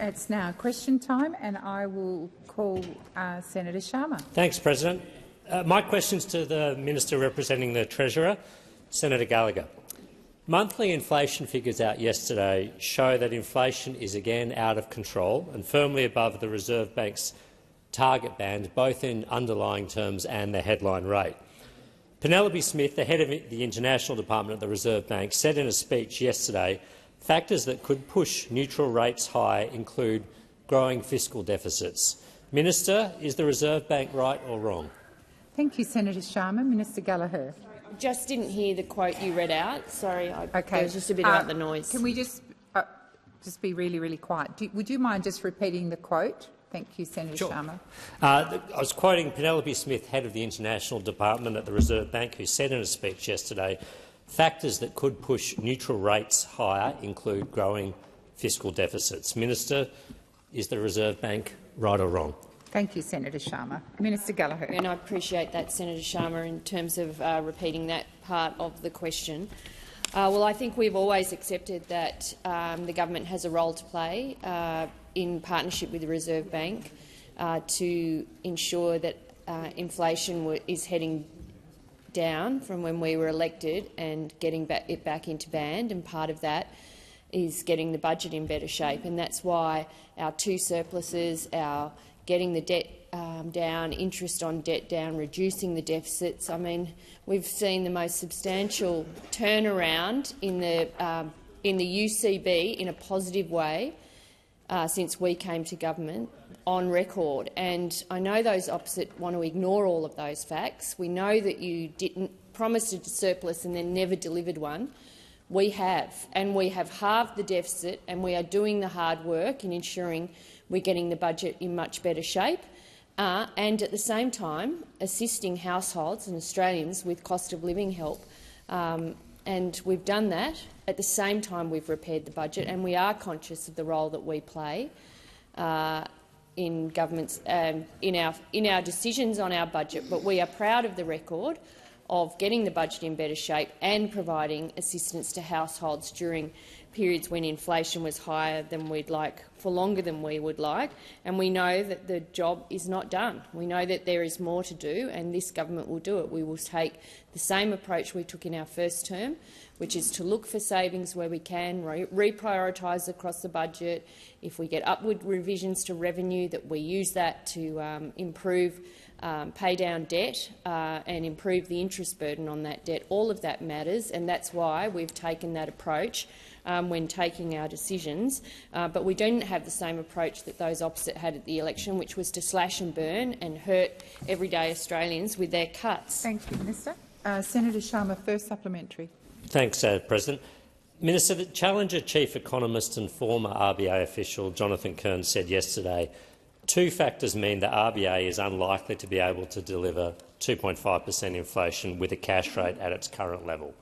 It's now question time, and I will call Senator Sharma. Thanks, President. My question's to the Minister representing the Treasurer, Senator Gallagher. Monthly inflation figures out yesterday show that inflation is again out of control and firmly above the Reserve Bank's target band, both in underlying terms and the headline rate. Penelope Smith, the head of the International Department at the Reserve Bank, said in a speech yesterday factors that could push neutral rates higher include growing fiscal deficits. Minister, is the Reserve Bank right or wrong? Thank you, Senator Sharma. Minister Gallagher. Just didn't hear the quote you read out. Sorry, there was just a bit about the noise. Can we just be really, really quiet? Would you mind just repeating the quote? Thank you, Senator Sharma. I was quoting Penelope Smith, head of the International Department at the Reserve Bank, who said in a speech yesterday factors that could push neutral rates higher include growing fiscal deficits. Minister, is the Reserve Bank right or wrong? Thank you, Senator Sharma. Minister Gallagher. And I appreciate that, Senator Sharma, in terms of repeating that part of the question. Well, I think we've always accepted that the government has a role to play in partnership with the Reserve Bank to ensure that inflation is heading down from when we were elected and getting it back into band, and part of that is getting the budget in better shape. And that's why our two surpluses, our getting the debt down, interest on debt down, reducing the deficits. I mean, we've seen the most substantial turnaround in the UCB in a positive way since we came to government on record. And I know those opposite want to ignore all of those facts. We know that you didn't promise a surplus and then never delivered one. We have, and we have halved the deficit, and we are doing the hard work in ensuring we're getting the budget in much better shape, and at the same time assisting households and Australians with cost of living help. And we've done that. At the same time, we've repaired the budget, and we are conscious of the role that we play in governments in our decisions on our budget. But we are proud of the record of getting the budget in better shape and providing assistance to households during periods when inflation was higher than we'd like, for longer than we would like. And we know that the job is not done. We know that there is more to do, and this government will do it. We will take the same approach we took in our first term, which is to look for savings where we can, reprioritise across the budget. If we get upward revisions to revenue, that we use that to improve pay down debt and improve the interest burden on that debt. All of that matters, and that's why we've taken that approach when taking our decisions. But we didn't have the same approach that those opposite had at the election, which was to slash and burn and hurt everyday Australians with their cuts. Thank you, Minister. Senator Sharma, first supplementary. Thanks, President. Minister, the Challenger chief economist and former RBA official Jonathan Kearns said yesterday two factors mean the RBA is unlikely to be able to deliver 2.5% inflation with a cash rate at its current level.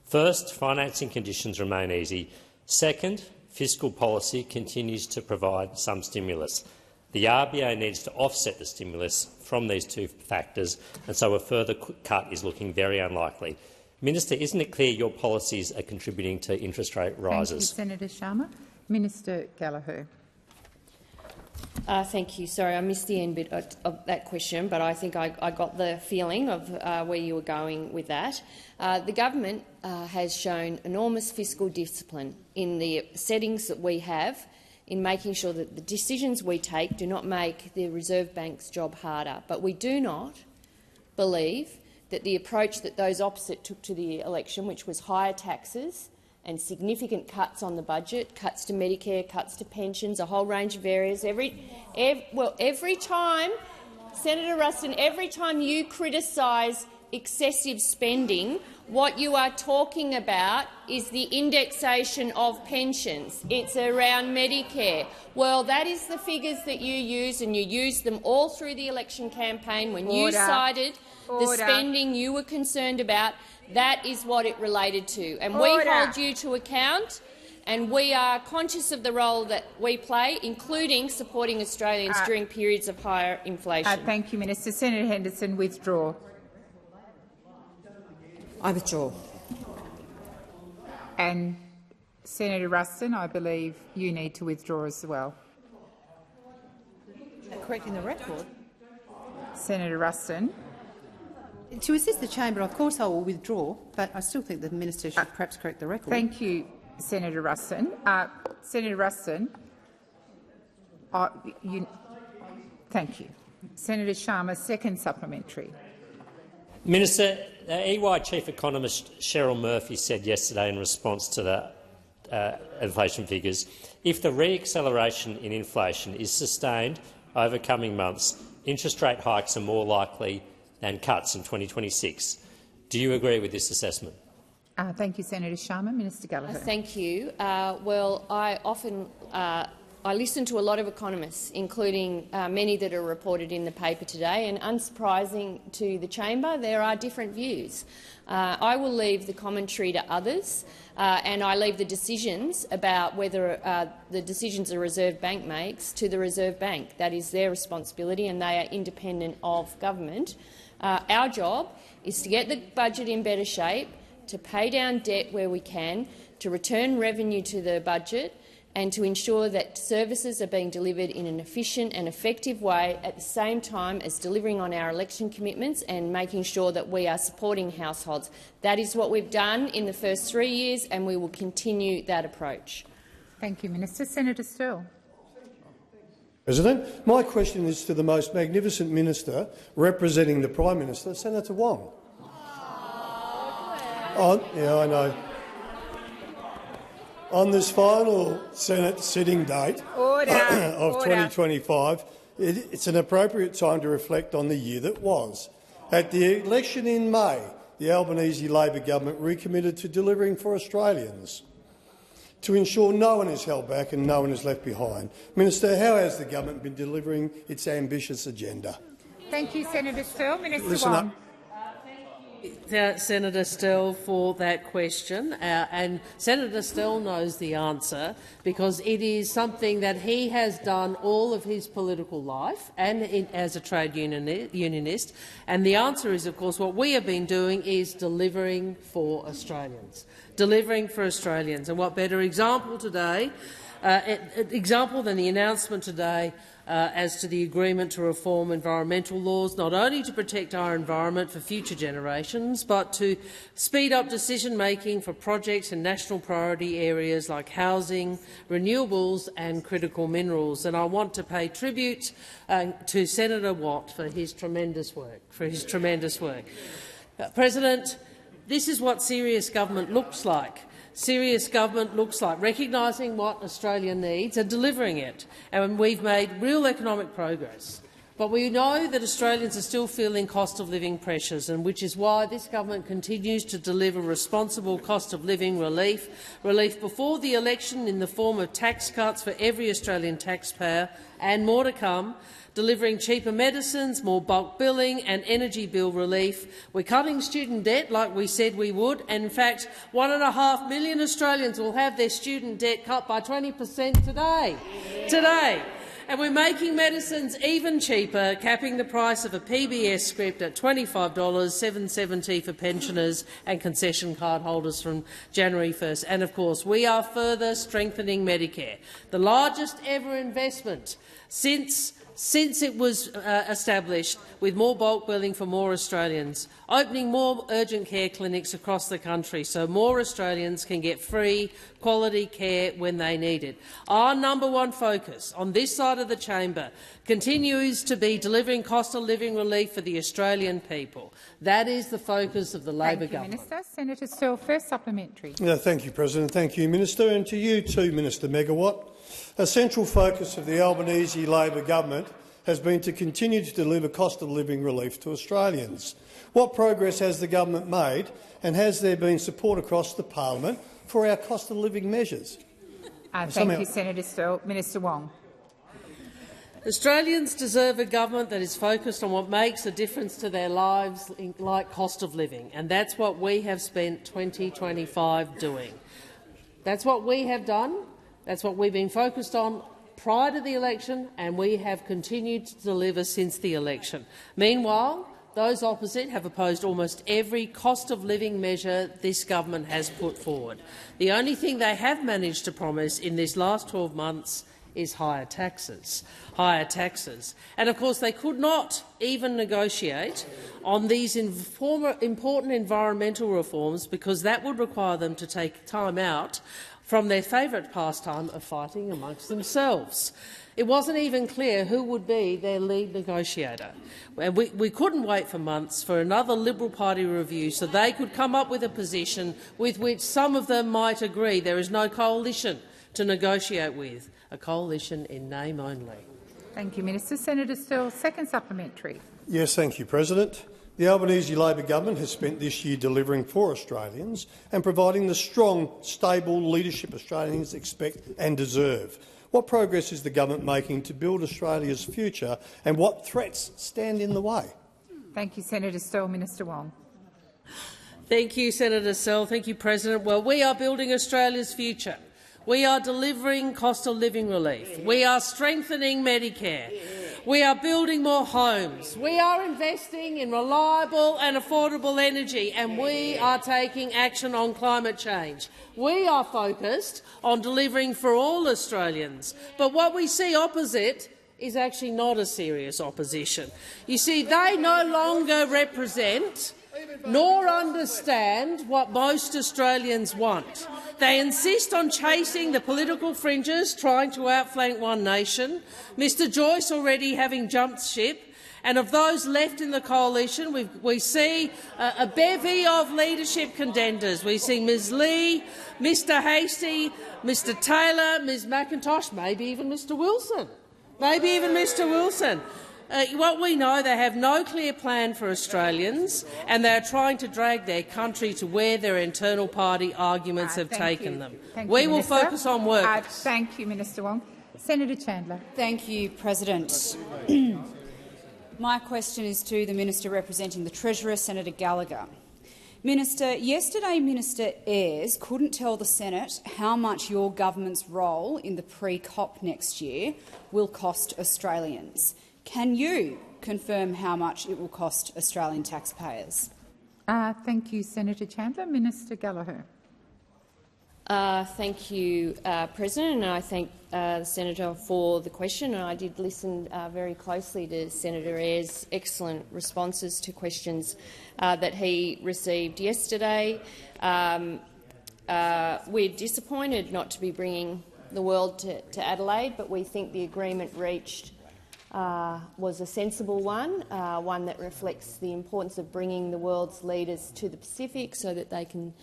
First, financing conditions remain easy. Second, fiscal policy continues to provide some stimulus. The RBA needs to offset the stimulus from these two factors, and so a further cut is looking very unlikely. Minister, isn't it clear your policies are contributing to interest rate rises? Thank you, Senator Sharma. Minister Gallagher. Thank you. Sorry, I missed the end bit of that question, but I think I got the feeling of where you were going with that. The government has shown enormous fiscal discipline in the settings that we have in making sure that the decisions we take do not make the Reserve Bank's job harder. But we do not believe that the approach that those opposite took to the election, which was higher taxes and significant cuts on the budget, cuts to Medicare, cuts to pensions, a whole range of areas. Every time, Senator Ruston, every time you criticise excessive spending, what you are talking about is the indexation of pensions. It's around Medicare. Well, that is the figures that you use, and you used them all through the election campaign when you cited the spending you were concerned about. That is what it related to. And we hold you to account, and we are conscious of the role that we play, including supporting Australians during periods of higher inflation. Thank you, Minister. Senator Henderson, withdraw. I withdraw. And Senator Ruston, I believe you need to withdraw as well. Correcting the record. Senator Ruston. To assist the chamber, of course I will withdraw, but I still think the minister should perhaps correct the record. Thank you, Senator Ruston. Senator Ruston, thank you. Senator Sharma, second supplementary. Minister, EY Chief Economist Cheryl Murphy said yesterday in response to the inflation figures, if the re-acceleration in inflation is sustained over coming months, interest rate hikes are more likely than cuts in 2026. Do you agree with this assessment? Thank you, Senator Sharma. Minister Gallagher. Thank you. Well, I listen to a lot of economists, including many that are reported in the paper today, and unsurprising to the chamber, there are different views. I will leave the commentary to others, and I leave the decisions about whether the decisions the Reserve Bank makes to the Reserve Bank. That is their responsibility, and they are independent of government. Our job is to get the budget in better shape, to pay down debt where we can, to return revenue to the budget, and to ensure that services are being delivered in an efficient and effective way at the same time as delivering on our election commitments and making sure that we are supporting households. That is what we've done in the first 3 years, and we will continue that approach. Thank you, Minister. Senator Sterle. President, my question is to the most magnificent minister representing the Prime Minister, Senator Wong. Yeah, I know. On this final Senate sitting date of 2025, it's an appropriate time to reflect on the year that was. At the election in May, the Albanese Labor government recommitted to delivering for Australians, to ensure no one is held back and no one is left behind. Minister, how has the government been delivering its ambitious agenda? Thank you, Senator Sterle. Minister Listen Wong. up. Senator Sterle for that question, and Senator Sterle knows the answer because it is something that he has done all of his political life and as a trade unionist. And the answer is, of course, what we have been doing is delivering for Australians. Delivering for Australians. And what better example today, than the announcement today as to the agreement to reform environmental laws, not only to protect our environment for future generations, but to speed up decision-making for projects in national priority areas like housing, renewables and critical minerals. And I want to pay tribute to Senator Watt for his tremendous work. President, this is what serious government looks like. Serious government looks like recognising what Australia needs and delivering it, and we've made real economic progress. But we know that Australians are still feeling cost of living pressures, and which is why this government continues to deliver responsible cost of living relief before the election in the form of tax cuts for every Australian taxpayer, and more to come, delivering cheaper medicines, more bulk billing and energy bill relief. We're cutting student debt like we said we would, and in fact 1.5 million Australians will have their student debt cut by 20% today. And we're making medicines even cheaper, capping the price of a PBS script at $25, $7.70 for pensioners and concession card holders from January 1st. And of course, we are further strengthening Medicare, the largest ever investment since it was established, with more bulk billing for more Australians, opening more urgent care clinics across the country so more Australians can get free, quality care when they need it. Our #1 focus on this side of the chamber continues to be delivering cost of living relief for the Australian people. That is the focus of the Labor government. Minister. Senator Sterle, first supplementary. Thank you, President. Thank you, Minister. And to you too, Minister Megawatt. A central focus of the Albanese Labor government has been to continue to deliver cost of living relief to Australians. What progress has the government made, and has there been support across the parliament for our cost of living measures? Thank you, Senator Sterle. Minister Wong. Australians deserve a government that is focused on what makes a difference to their lives, like cost of living, and that's what we have spent 2025 doing. That's what we have done. That's what we've been focused on prior to the election, and we have continued to deliver since the election. Meanwhile, those opposite have opposed almost every cost of living measure this government has put forward. The only thing they have managed to promise in these last 12 months is higher taxes. And, of course, they could not even negotiate on these important environmental reforms because that would require them to take time out from their favourite pastime of fighting amongst themselves. It wasn't even clear who would be their lead negotiator. And we couldn't wait for months for another Liberal Party review so they could come up with a position with which some of them might agree. There is no coalition to negotiate with, a coalition in name only. Thank you, Minister. Senator Sterle, second supplementary. Yes, thank you, President. The Albanese Labor government has spent this year delivering for Australians and providing the strong, stable leadership Australians expect and deserve. What progress is the government making to build Australia's future, and what threats stand in the way? Thank you, Senator Sterle. Minister Wong. Thank you, Senator Sterle. Thank you, President. Well, we are building Australia's future. We are delivering cost of living relief. We are strengthening Medicare. We are building more homes. We are investing in reliable and affordable energy, and we are taking action on climate change. We are focused on delivering for all Australians. But what we see opposite is actually not a serious opposition. You see, they no longer represent nor understand what most Australians want. They insist on chasing the political fringes, trying to outflank One Nation, Mr Joyce already having jumped ship, and of those left in the coalition, we see a bevy of leadership contenders. We see Ms Lee, Mr Hastie, Mr Taylor, Ms McIntosh, maybe even Mr Wilson. What we know, they have no clear plan for Australians, and they are trying to drag their country to where their internal party arguments have taken them. We will focus on workers. Thank you, Minister Wong. Senator Chandler. Thank you, President. My question is to the Minister representing the Treasurer, Senator Gallagher. Minister, yesterday Minister Ayres couldn't tell the Senate how much your government's role in the pre-COP next year will cost Australians. Can you confirm how much it will cost Australian taxpayers? Thank you, Senator Chandler. Minister Gallagher. Thank you, President, and I thank the Senator for the question. And I did listen very closely to Senator Ayres' excellent responses to questions that he received yesterday. We're disappointed not to be bringing the world to Adelaide, but we think the agreement reached was a sensible one, one that reflects the importance of bringing the world's leaders to the Pacific so that they can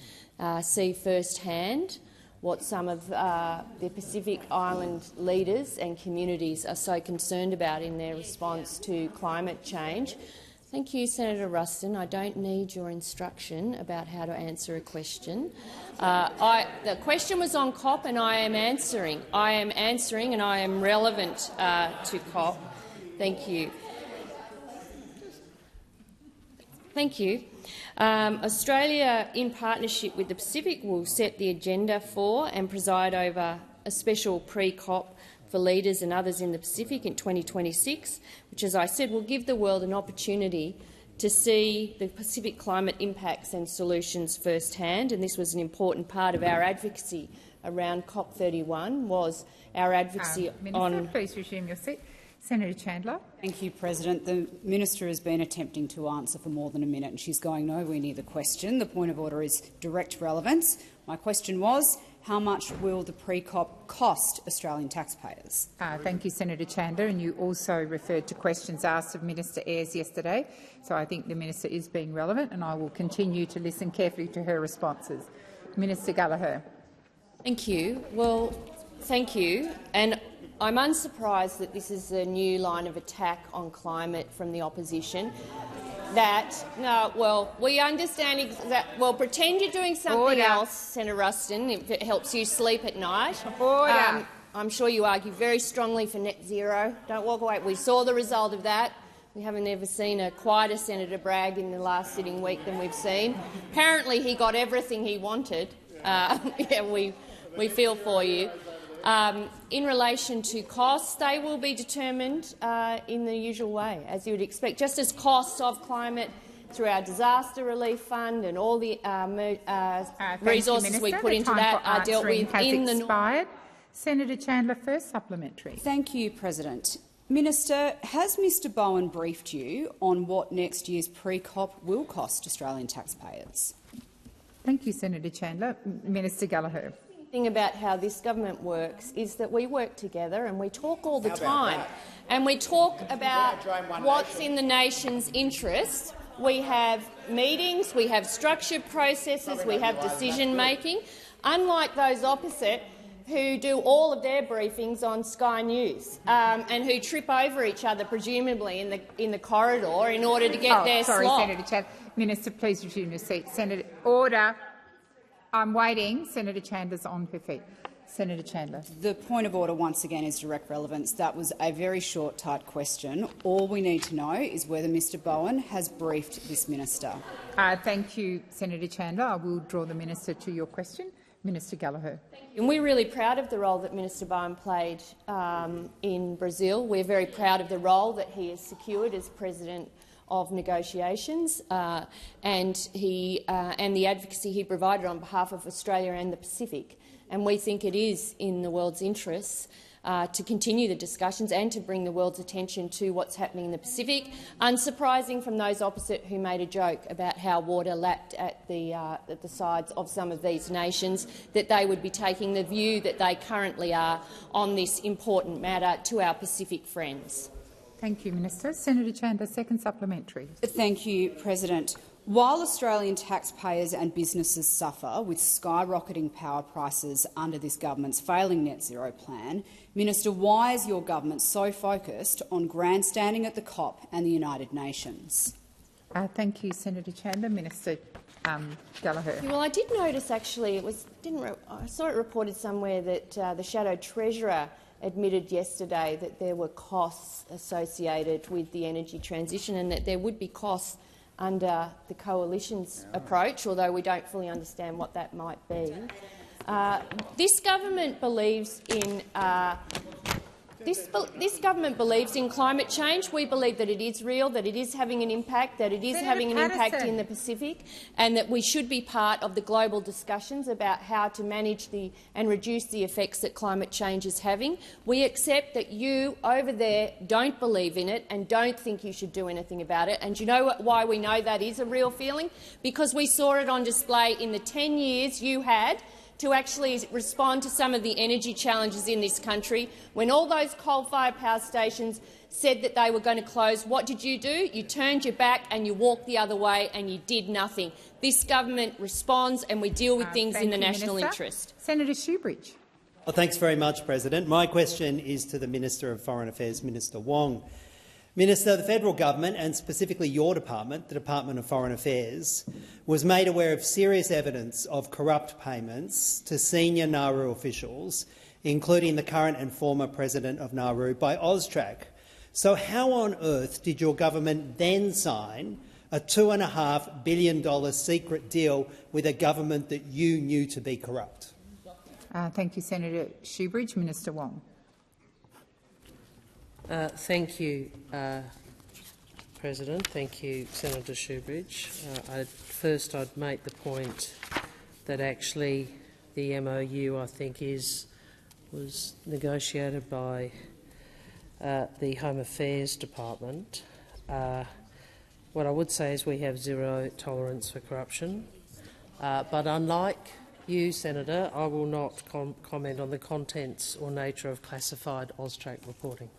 see firsthand what some of the Pacific Island leaders and communities are so concerned about in their response to climate change. Thank you, Senator Ruston. I don't need your instruction about how to answer a question. The question was on COP, and I am answering. And I am relevant to COP. Thank you. Australia, in partnership with the Pacific, will set the agenda for and preside over a special pre-COP for leaders and others in the Pacific in 2026, which, as I said, will give the world an opportunity to see the Pacific climate impacts and solutions firsthand. And this was an important part of our advocacy around COP31, was our advocacy Minister, please resume your seat. Senator Chandler. Thank you, President. The Minister has been attempting to answer for more than a minute, and she's going nowhere near the question. The point of order is direct relevance. My question was, how much will the pre-COP cost Australian taxpayers? Thank you, Senator Chandler. And you also referred to questions asked of Minister Ayres yesterday. So I think the Minister is being relevant, and I will continue to listen carefully to her responses. Minister Gallagher. Thank you. Well, thank you. And I'm unsurprised that this is a new line of attack on climate from the opposition. We understand that. Well, pretend you're doing something else, Senator Ruston, if it helps you sleep at night. I'm sure you argue very strongly for net zero. Don't walk away. We saw the result of that. We haven't ever seen a quieter Senator brag in the last sitting week than we've seen. Apparently he got everything he wanted. We feel for you. In relation to costs, they will be determined in the usual way, as you would expect, just as costs of climate through our disaster relief fund and all the resources we put into that are dealt with in the expired. Senator Chandler, first supplementary. Thank you, President. Minister, has Mr Bowen briefed you on what next year's pre-COP will cost Australian taxpayers? Thank you, Senator Chandler. Minister Gallagher. The thing about how this government works is that we work together and we talk all the time. And we talk about what's in the nation's interest. We have meetings, we have structured processes, we have decision-making, unlike those opposite who do all of their briefings on Sky News and who trip over each other, presumably in the corridor, in order to get their sorry, slot. Senator Chandler. Minister, please resume your seat. Senator, order. I'm waiting. Senator Chandler's on her feet. Senator Chandler. The point of order once again is direct relevance. That was a very short, tight question. All we need to know is whether Mr Bowen has briefed this minister. Thank you, Senator Chandler. I will draw the minister to your question. Minister Gallagher. And we're really proud of the role that Minister Bowen played in Brazil. We're very proud of the role that he has secured as President of negotiations and the advocacy he provided on behalf of Australia and the Pacific. And we think it is in the world's interests to continue the discussions and to bring the world's attention to what's happening in the Pacific. Unsurprising from those opposite who made a joke about how water lapped at the sides of some of these nations, that they would be taking the view that they currently are on this important matter to our Pacific friends. Thank you, Minister. Senator Chandler, second supplementary. Thank you, President. While Australian taxpayers and businesses suffer with skyrocketing power prices under this government's failing net zero plan, Minister, why is your government so focused on grandstanding at the COP and the United Nations? Thank you, Senator Chandler. Minister Gallagher. Well, I did notice actually I saw it reported somewhere that the Shadow Treasurer admitted yesterday that there were costs associated with the energy transition and that there would be costs under the coalition's approach, although we don't fully understand what that might be. This government believes in This government believes in climate change. We believe that it is real, that it is having an impact, that it is having an impact in the Pacific, and that we should be part of the global discussions about how to manage and reduce the effects that climate change is having. We accept that you over there don't believe in it and don't think you should do anything about it. And you know why we know that is a real feeling? Because we saw it on display in the 10 years you had to actually respond to some of the energy challenges in this country. When all those coal-fired power stations said that they were going to close, what did? You turned your back and you walked the other way and you did nothing. This government responds and we deal with things in the national interest. Senator Shoebridge. Well, thanks very much, President. My question is to the Minister of Foreign Affairs, Minister Wong. Minister, the federal government, and specifically your department, the Department of Foreign Affairs, was made aware of serious evidence of corrupt payments to senior Nauru officials, including the current and former president of Nauru, by Austrac. So how on earth did your government then sign a $2.5 billion secret deal with a government that you knew to be corrupt? Thank you, Senator Shoebridge. Minister Wong. Thank you, President. Thank you, Senator Shoebridge. First, I'd make the point that actually the MOU, I think, was negotiated by the Home Affairs Department. What I would say is we have zero tolerance for corruption, but unlike you, Senator, I will not comment on the contents or nature of classified Austrac reporting.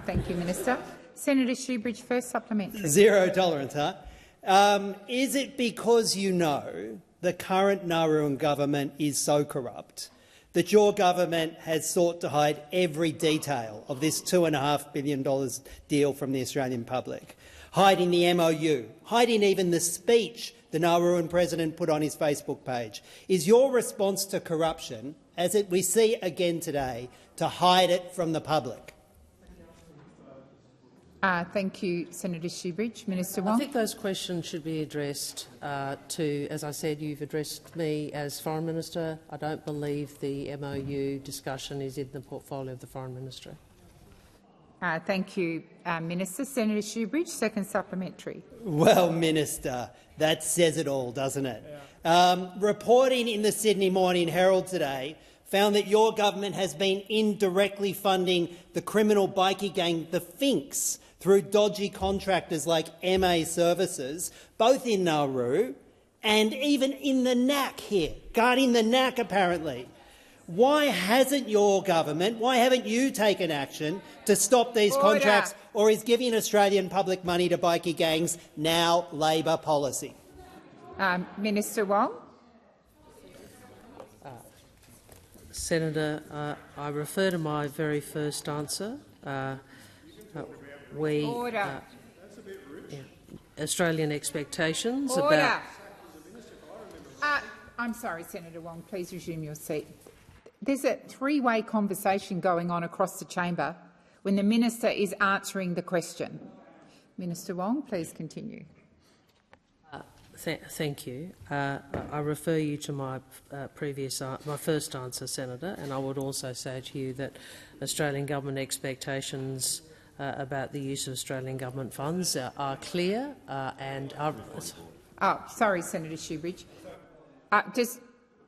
Thank you, Minister. Senator Shoebridge, first supplementary. Zero tolerance, huh? Is it because you know the current Nauruan government is so corrupt that your government has sought to hide every detail of this $2.5 billion deal from the Australian public, hiding the MOU, hiding even the speech the Nauruan president put on his Facebook page? Is your response to corruption, as we see again today, to hide it from the public? Thank you, Senator Shoebridge. Minister Wong. I think those questions should be addressed to, as I said, you've addressed me as Foreign Minister. I don't believe the MOU discussion is in the portfolio of the Foreign Ministry. Thank you, Minister. Senator Shoebridge, second supplementary. Well, Minister, that says it all, doesn't it? Yeah. Reporting in the Sydney Morning Herald today, found that your government has been indirectly funding the criminal bikie gang, the Finks, through dodgy contractors like MA Services, both in Nauru and even in the NAC here, guarding the NAC apparently. Why hasn't your government, why haven't you taken action to stop these contracts, or is giving Australian public money to bikie gangs now Labor policy? Minister Wong. Senator, I refer to my very first answer. Australian expectations about. I'm sorry, Senator Wong. Please resume your seat. There's a three-way conversation going on across the chamber when the minister is answering the question. Minister Wong, please continue. Thank you. I refer you to my my first answer, Senator, and I would also say to you that Australian government expectations about the use of Australian government funds are clear and are. Oh, sorry, Senator Shoebridge. Just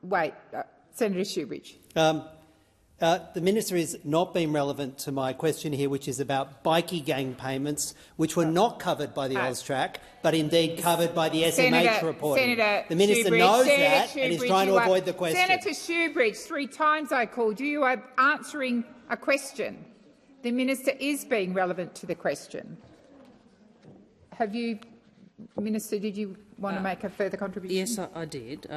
wait, Senator Shoebridge. The minister is not being relevant to my question here, which is about bikie gang payments, which were not covered by the AUSTRAC, but indeed covered by the SMH reporting. The minister knows that and is trying to avoid the question. Senator Shoebridge, 3 times I called you. You are answering a question. The minister is being relevant to the question. Have you, Minister, did you want to make a further contribution? Yes, I did.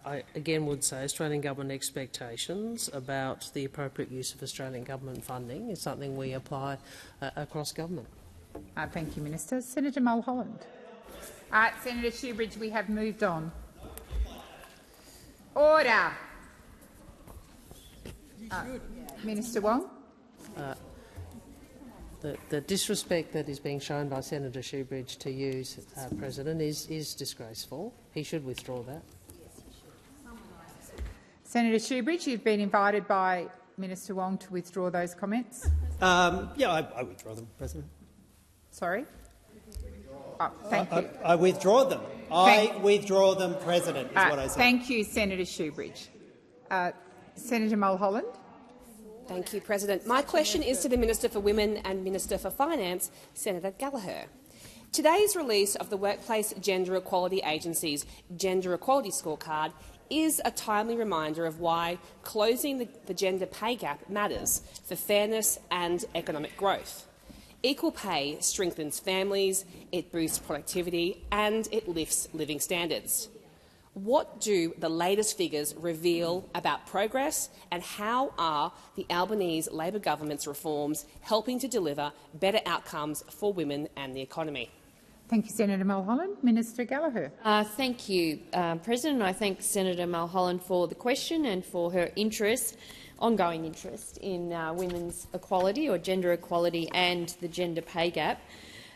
I again would say Australian government expectations about the appropriate use of Australian government funding is something we apply across government. Thank you, Minister. Senator Mulholland. Senator Shoebridge, we have moved on. Order. Minister Wong. The disrespect that is being shown by Senator Shoebridge to you, President, is disgraceful. He should withdraw that. Senator Shoebridge, you've been invited by Minister Wong to withdraw those comments. Yeah, I withdraw them, President. Sorry? Thank you. I withdraw them. I withdraw them, President, is what I said. Thank you, Senator Shoebridge. Senator Mulholland. Thank you, President. My question is to the Minister for Women and Minister for Finance, Senator Gallagher. Today's release of the Workplace Gender Equality Agency's Gender Equality Scorecard is a timely reminder of why closing the gender pay gap matters for fairness and economic growth. Equal pay strengthens families, it boosts productivity and it lifts living standards. What do the latest figures reveal about progress, and how are the Albanese Labor government's reforms helping to deliver better outcomes for women and the economy? Thank you, Senator Mulholland. Minister Gallagher. Thank you, President. I thank Senator Mulholland for the question and for her ongoing interest in women's equality or gender equality and the gender pay gap.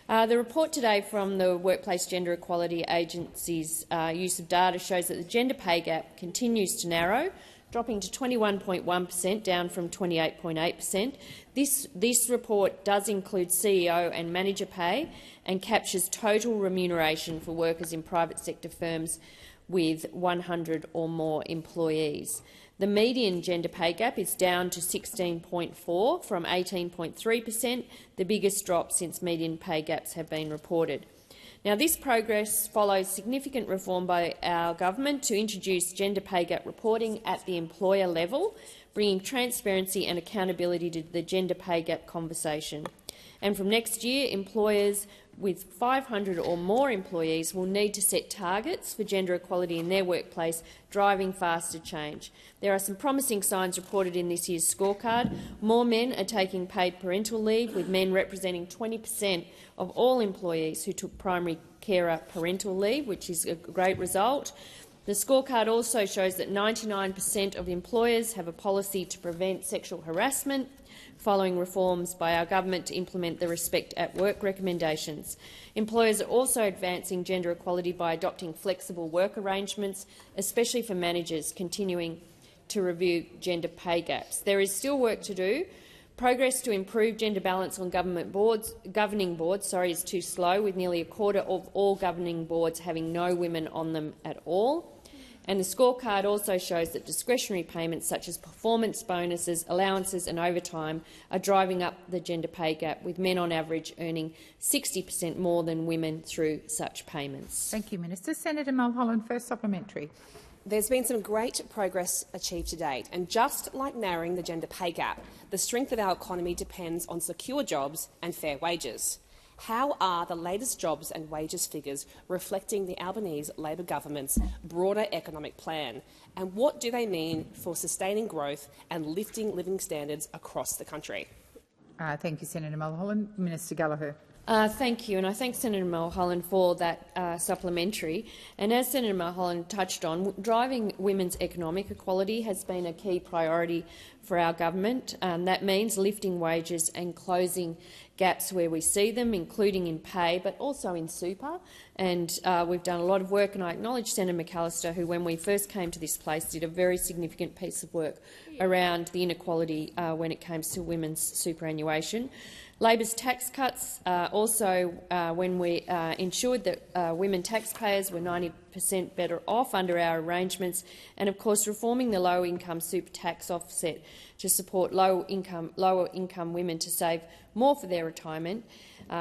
The report today from the Workplace Gender Equality Agency's use of data shows that the gender pay gap continues to narrow, dropping to 21.1%, down from 28.8%. This report does include CEO and manager pay and captures total remuneration for workers in private sector firms with 100 or more employees. The median gender pay gap is down to 16.4% from 18.3%, the biggest drop since median pay gaps have been reported. Now, this progress follows significant reform by our government to introduce gender pay gap reporting at the employer level, bringing transparency and accountability to the gender pay gap conversation. And from next year, employers with 500 or more employees will need to set targets for gender equality in their workplace, driving faster change. There are some promising signs reported in this year's scorecard. More men are taking paid parental leave, with men representing 20% of all employees who took primary carer parental leave, which is a great result. The scorecard also shows that 99% of employers have a policy to prevent sexual harassment, following reforms by our government to implement the Respect at Work recommendations. Employers are also advancing gender equality by adopting flexible work arrangements, especially for managers, continuing to review gender pay gaps. There is still work to do. Progress to improve gender balance on governing boards is too slow, with nearly a quarter of all governing boards having no women on them at all. And the scorecard also shows that discretionary payments such as performance bonuses, allowances and overtime are driving up the gender pay gap, with men on average earning 60% more than women through such payments. Thank you, Minister. Senator Mulholland, first supplementary. There's been some great progress achieved to date, and just like narrowing the gender pay gap, the strength of our economy depends on secure jobs and fair wages. How are the latest jobs and wages figures reflecting the Albanese Labor government's broader economic plan, and what do they mean for sustaining growth and lifting living standards across the country? Thank you, Senator Mulholland. Minister Gallagher. Thank you, and I thank Senator Mulholland for that supplementary. And as Senator Mulholland touched on, driving women's economic equality has been a key priority for our government. That means lifting wages and closing gaps where we see them, including in pay, but also in super. And we've done a lot of work, and I acknowledge Senator McAllister, who, when we first came to this place, did a very significant piece of work around the inequality when it comes to women's superannuation. Labor's tax cuts also, when we ensured that women taxpayers were 90% better off under our arrangements, and of course reforming the low-income super tax offset to support lower-income women to save more for their retirement.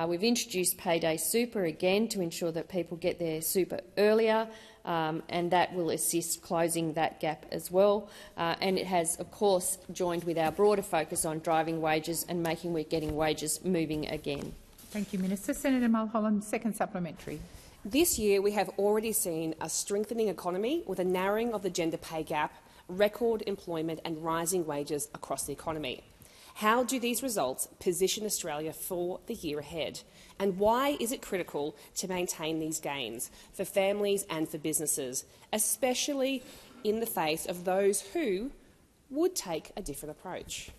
We've introduced payday super again to ensure that people get their super earlier, and that will assist closing that gap as well. And it has, of course, joined with our broader focus on driving wages and making we're getting wages moving again. Thank you, Minister. Senator Mulholland, second supplementary. This year we have already seen a strengthening economy with a narrowing of the gender pay gap, record employment and rising wages across the economy. How do these results position Australia for the year ahead? And why is it critical to maintain these gains for families and for businesses, especially in the face of those who would take a different approach?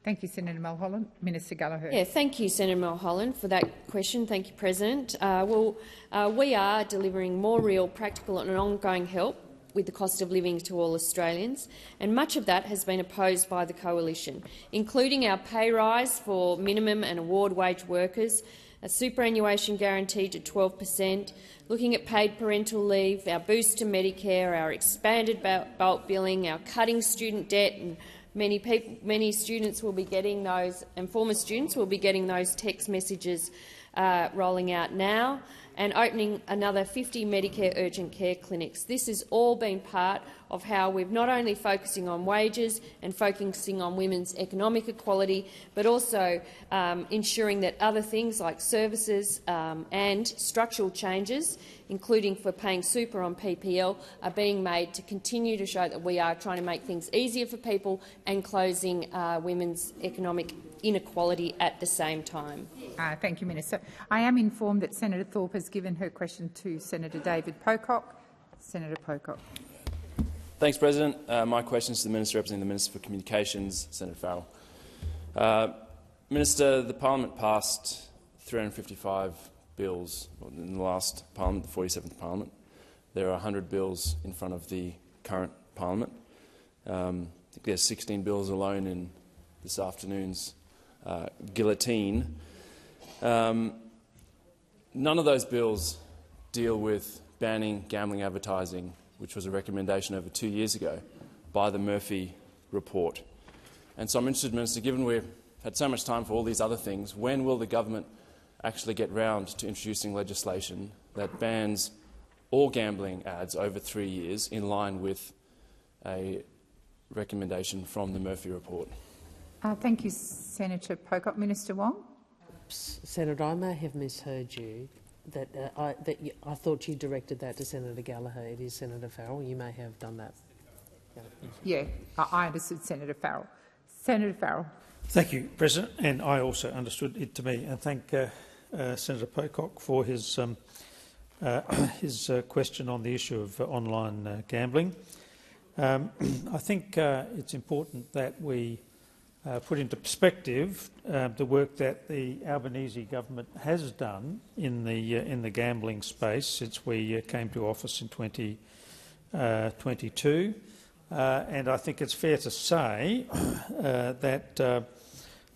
Thank you, Senator Mulholland. Minister Gallagher. Yeah, thank you, Senator Mulholland, for that question. Thank you, President. We are delivering more real, practical and ongoing help with the cost of living to all Australians, and much of that has been opposed by the Coalition, including our pay rise for minimum and award wage workers, a superannuation guarantee to 12%, looking at paid parental leave, our boost to Medicare, our expanded bulk billing, our cutting student debt, and many students will be getting those, and former students will be getting those text messages rolling out now, and opening another 50 Medicare urgent care clinics. This has all been part of how we're not only focusing on wages and focusing on women's economic equality, but also ensuring that other things like services and structural changes, including for paying super on PPL, are being made to continue to show that we are trying to make things easier for people and closing women's economic inequality at the same time. Thank you, Minister. I am informed that Senator Thorpe has given her question to Senator David Pocock. Senator Pocock. Thanks, President. My question is to the Minister representing the Minister for Communications, Senator Farrell. Minister, the Parliament passed 355 bills in the last Parliament, the 47th Parliament. There are 100 bills in front of the current Parliament. I think there's 16 bills alone in this afternoon's guillotine. None of those bills deal with banning gambling advertising, which was a recommendation over 2 years ago by the Murphy report. And so I'm interested, Minister, given we've had so much time for all these other things, when will the government actually get round to introducing legislation that bans all gambling ads over 3 years in line with a recommendation from the Murphy report? Thank you, Senator Pocock. Minister Wong. Senator, I may have misheard you. I thought you directed that to Senator Gallagher. It is Senator Farrell. You may have done that. Yeah, I understood Senator Farrell. Senator Farrell. Thank you, President, and I also understood it to me. And thank Senator Pocock for his question on the issue of online gambling. I think it's important that we put into perspective the work that the Albanese government has done in the gambling space since we came to office in 2022, and I think it's fair to say that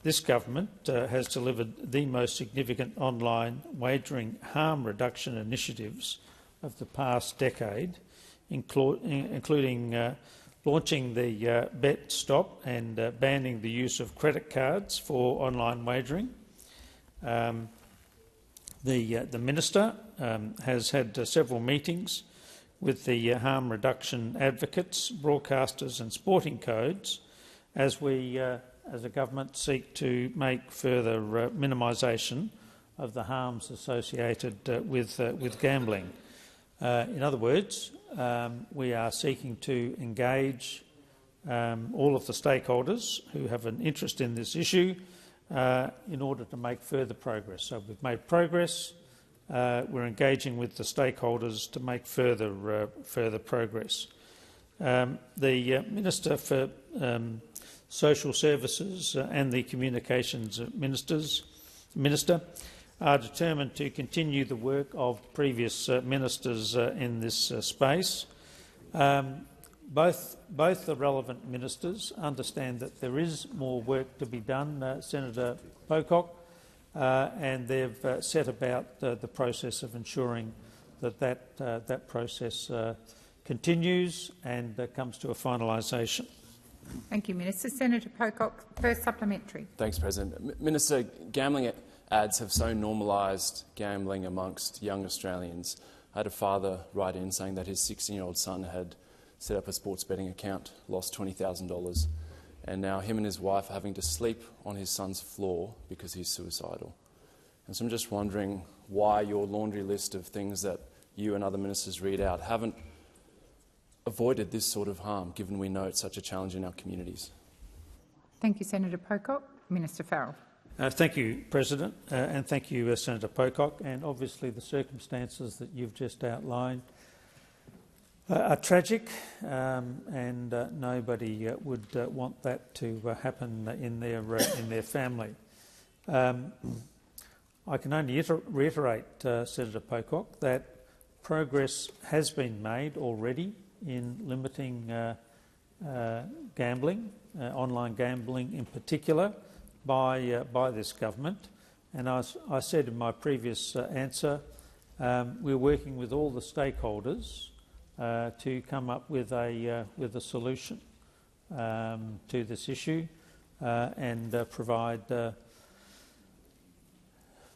this government has delivered the most significant online wagering harm reduction initiatives of the past decade including launching the Bet Stop and banning the use of credit cards for online wagering. The Minister has had several meetings with the harm reduction advocates, broadcasters and sporting codes as we, as a government, seek to make further minimisation of the harms associated with gambling. In other words, we are seeking to engage all of the stakeholders who have an interest in this issue in order to make further progress. So we've made progress. We're engaging with the stakeholders to make further progress. The Minister for Social Services and the Communications Minister are determined to continue the work of previous ministers in this space. Both the relevant ministers understand that there is more work to be done, Senator Pocock, and they've set about the process of ensuring that process continues and comes to a finalisation. Thank you, Minister. Senator Pocock, first supplementary. Thanks, President. Minister, gambling ads have so normalised gambling amongst young Australians. I had a father write in saying that his 16-year-old son had set up a sports betting account, lost $20,000, and now him and his wife are having to sleep on his son's floor because he's suicidal. And so I'm just wondering why your laundry list of things that you and other ministers read out haven't avoided this sort of harm, given we know it's such a challenge in our communities. Thank you, Senator Pocock. Minister Farrell. Thank you, President, and thank you, Senator Pocock. And obviously the circumstances that you've just outlined are tragic, and nobody would want that to happen in their family. I can only reiterate, Senator Pocock, that progress has been made already in limiting gambling, online gambling in particular, by this government. And as I said in my previous answer, we're working with all the stakeholders to come up with a solution to this issue and provide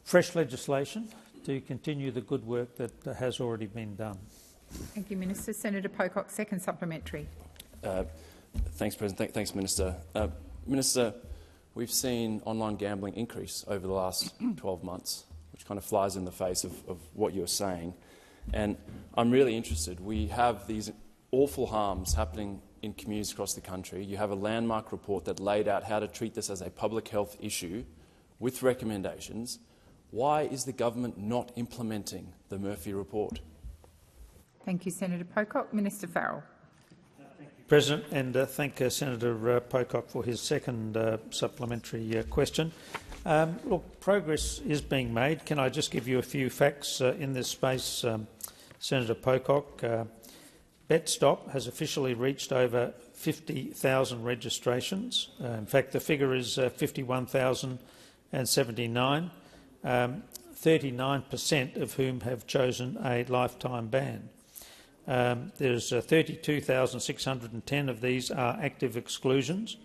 fresh legislation to continue the good work that has already been done. Thank you, Minister. Senator Pocock, second supplementary. Thanks, President. Thanks, Minister. Minister, we've seen online gambling increase over the last 12 months, which kind of flies in the face of what you're saying. And I'm really interested. We have these awful harms happening in communities across the country. You have a landmark report that laid out how to treat this as a public health issue with recommendations. Why is the government not implementing the Murphy report? Thank you, Senator Pocock. Minister Farrell. President, and thank Senator Pocock for his second supplementary question. Look, progress is being made. Can I just give you a few facts in this space, Senator Pocock? BetStop has officially reached over 50,000 registrations. In fact, the figure is 51,079, 39% of whom have chosen a lifetime ban. There's 32,610 of these are active exclusions.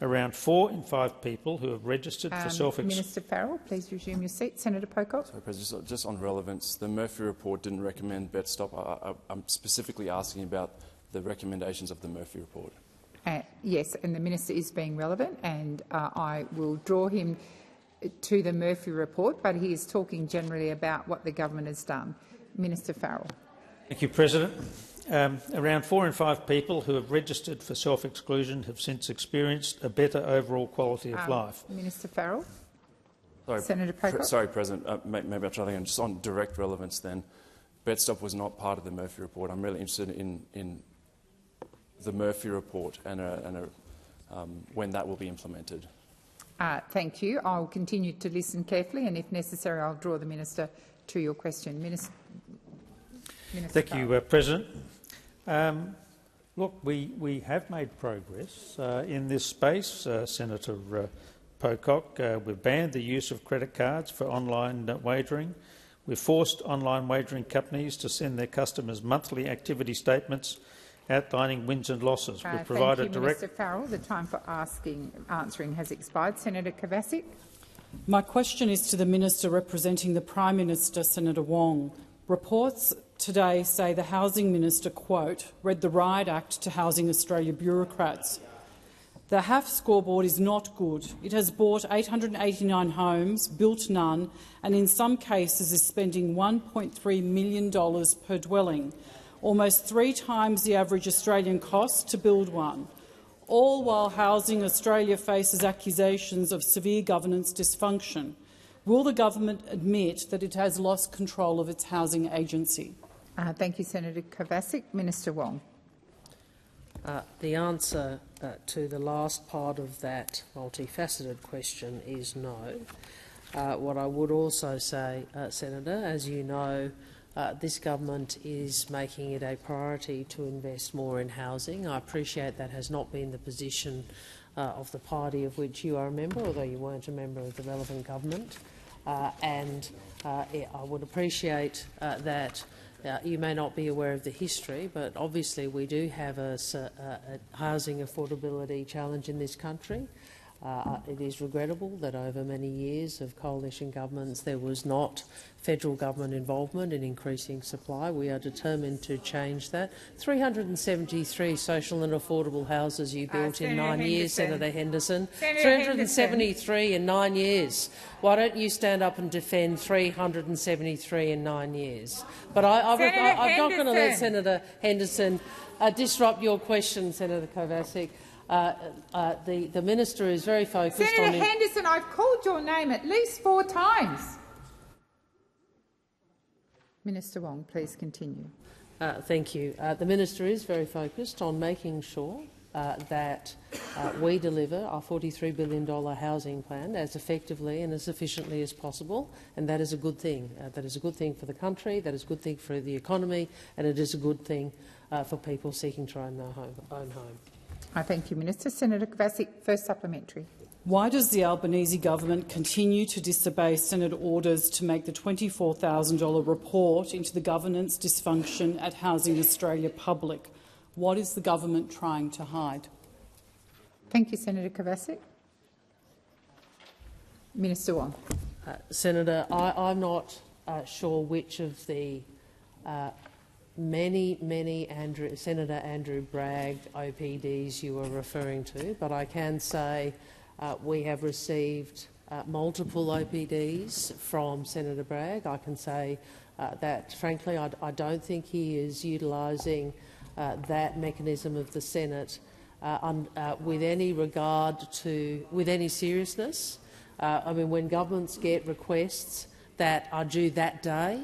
Around 4 in 5 people who have registered for self-exclusion. Minister Farrell, please resume your seat. Senator Pocock. Sorry, President, just on relevance, the Murphy report didn't recommend BetStop. I'm specifically asking about the recommendations of the Murphy report. Yes, and the minister is being relevant, and I will draw him to the Murphy report, but he is talking generally about what the government has done. Minister Farrell. Thank you, President. Around 4 in 5 people who have registered for self-exclusion have since experienced a better overall quality of life. Minister Farrell. Sorry, Senator Pocock. Sorry, President. Maybe I'll try that again. Just on direct relevance then, BetStop was not part of the Murphy report. I'm really interested in the Murphy report and when that will be implemented. Thank you. I will continue to listen carefully, and if necessary I'll draw the minister to your question. Minister Thank you, President. Look, we have made progress in this space, Senator Pocock. We've banned the use of credit cards for online wagering. We've forced online wagering companies to send their customers monthly activity statements outlining wins and losses. We've provided thank you, Minister Farrell. The time for answering has expired. Senator Kovacic. My question is to the Minister representing the Prime Minister, Senator Wong. Reports today say the Housing Minister, quote, read the Riot Act to Housing Australia bureaucrats. The HAF scoreboard is not good. It has bought 889 homes, built none, and in some cases is spending $1.3 million per dwelling, almost 3 times the average Australian cost to build one, all while Housing Australia faces accusations of severe governance dysfunction. Will the government admit that it has lost control of its housing agency? Thank you, Senator Kovacic. Minister Wong. The answer to the last part of that multifaceted question is no. What I would also say, Senator, as you know, this government is making it a priority to invest more in housing. I appreciate that has not been the position of the party of which you are a member, although you weren't a member of the relevant government. I would appreciate that you may not be aware of the history, but obviously we do have a housing affordability challenge in this country. It is regrettable that over many years of coalition governments there was not federal government involvement in increasing supply. We are determined to change that. 373 social and affordable houses you built in 9 years, Senator Henderson. 373 in 9 years. Why don't you stand up and defend 373 in 9 years? But I'm not going to let Senator Henderson disrupt your question, Senator Kovacic. The minister is very focused on— Senator Henderson, I've called your name at least 4 times. Minister Wong, please continue. Thank you. The minister is very focused on making sure that we deliver our $43 billion housing plan as effectively and as efficiently as possible, and that is a good thing. That is a good thing for the country, that is a good thing for the economy, and it is a good thing for people seeking to own their own home. Thank you, Minister. Senator Kovacic, first supplementary. Why does the Albanese government continue to disobey Senate orders to make the $24,000 report into the governance dysfunction at Housing Australia public? What is the government trying to hide? Thank you, Senator Kovacic. Minister Wong. Senator, I'm not sure which of the many Senator Andrew Bragg OPDs you are referring to, but I can say we have received multiple OPDs from Senator Bragg. I can say that, frankly, I don't think he is utilising that mechanism of the Senate with any regard to— with any seriousness. I mean, when governments get requests that are due that day,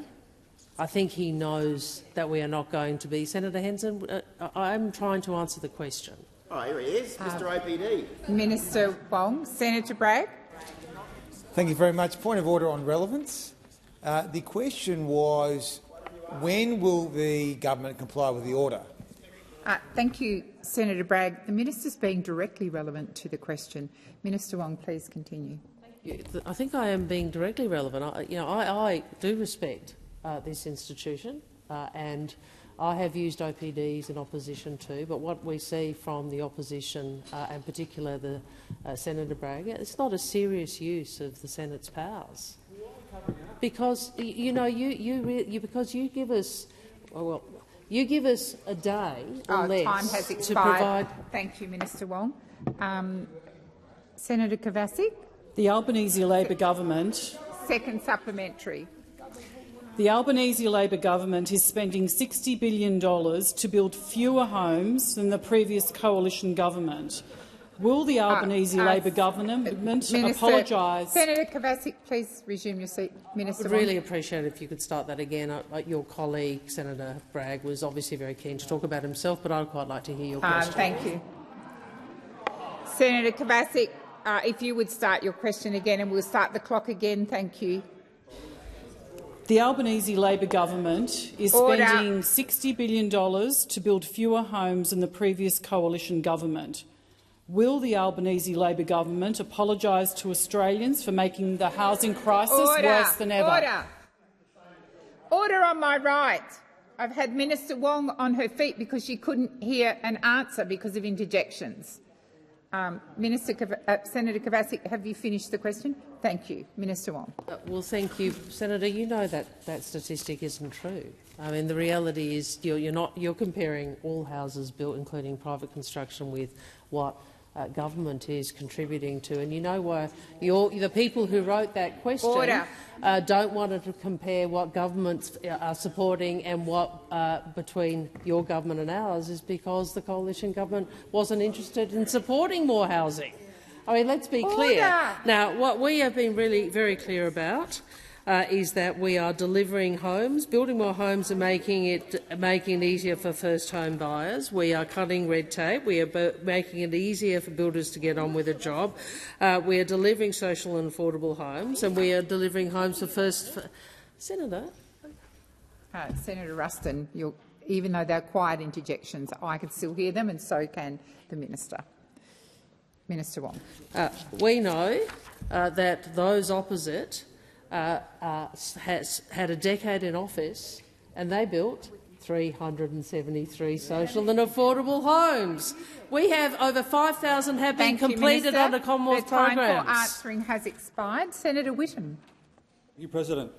I think he knows that we are not going to be— Senator Henson, I'm trying to answer the question. Oh, here he is, Mr OPD. Minister Wong. Senator Bragg. Thank you very much. Point of order on relevance. The question was, when will the government comply with the order? Thank you, Senator Bragg. The minister's being directly relevant to the question. Minister Wong, please continue. I think I am being directly relevant. I do respect this institution, and I have used OPDs in opposition too, but what we see from the opposition, in particular the Senator Bragg, it's not a serious use of the Senate's powers. Because because you give us— you give us a day or less time has expired. To provide— Thank you, Minister Wong. Senator Kovacic. The Albanese Labor government— Second supplementary. The Albanese Labor government is spending $60 billion to build fewer homes than the previous coalition government. Will the Albanese Labor government apologise— Senator Kovacic, please resume your seat. Minister I would really appreciate it if you could start that again. Your colleague, Senator Bragg, was obviously very keen to talk about himself, but I'd quite like to hear your question. Thank you. Senator Kovacic, if you would start your question again, and we'll start the clock again. Thank you. The Albanese Labor government is spending $60 billion to build fewer homes than the previous coalition government. Will the Albanese Labor government apologise to Australians for making the housing crisis worse than ever? Order on my right. I've had Minister Wong on her feet because she couldn't hear an answer because of interjections. Senator Kovacic, have you finished the question? Thank you. Minister Wong. Well, thank you, Senator. You know that statistic isn't true. I mean, the reality is you're comparing all houses built, including private construction, with what government is contributing to, and you know why the people who wrote that question don't want to compare what governments are supporting and what between your government and ours is because the coalition government wasn't interested in supporting more housing. I mean, let's be clear. Now, what we have been really very clear about is that we are delivering homes, building more homes and making it easier for first-home buyers. We are cutting red tape. We are making it easier for builders to get on with a job. We are delivering social and affordable homes, and we are delivering homes for Senator? Senator Ruston, even though they're quiet interjections, I can still hear them, and so can the minister. Minister Wong. We know that those opposite has had a decade in office, and they built 373 social and affordable homes. We have over 5,000 have been completed under Commonwealth programs. The time for answering has expired. Senator Whittam. Thank you, President.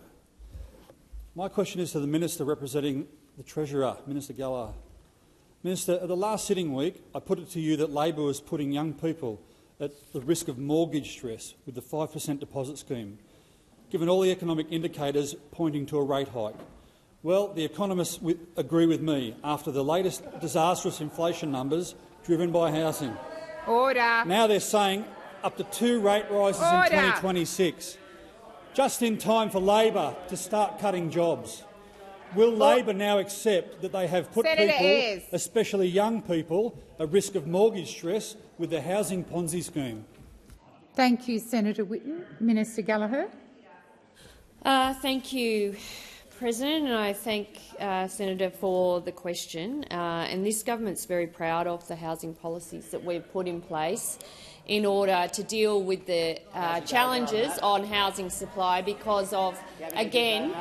My question is to the Minister representing the Treasurer, Minister Gallagher. Minister, at the last sitting week, I put it to you that Labor was putting young people at the risk of mortgage stress with the 5% deposit scheme, given all the economic indicators pointing to a rate hike. Well, the economists agree with me after the latest disastrous inflation numbers driven by housing. Order. Now they're saying up to 2 rate rises in 2026, just in time for Labor to start cutting jobs. Will Labor now accept that they have put people, especially young people, at risk of mortgage stress with the housing Ponzi scheme? Thank you, Senator Whittam. Minister Gallagher. Thank you, President, and I thank Senator for the question. And this government's very proud of the housing policies that we've put in place in order to deal with the challenges on housing supply because of, again,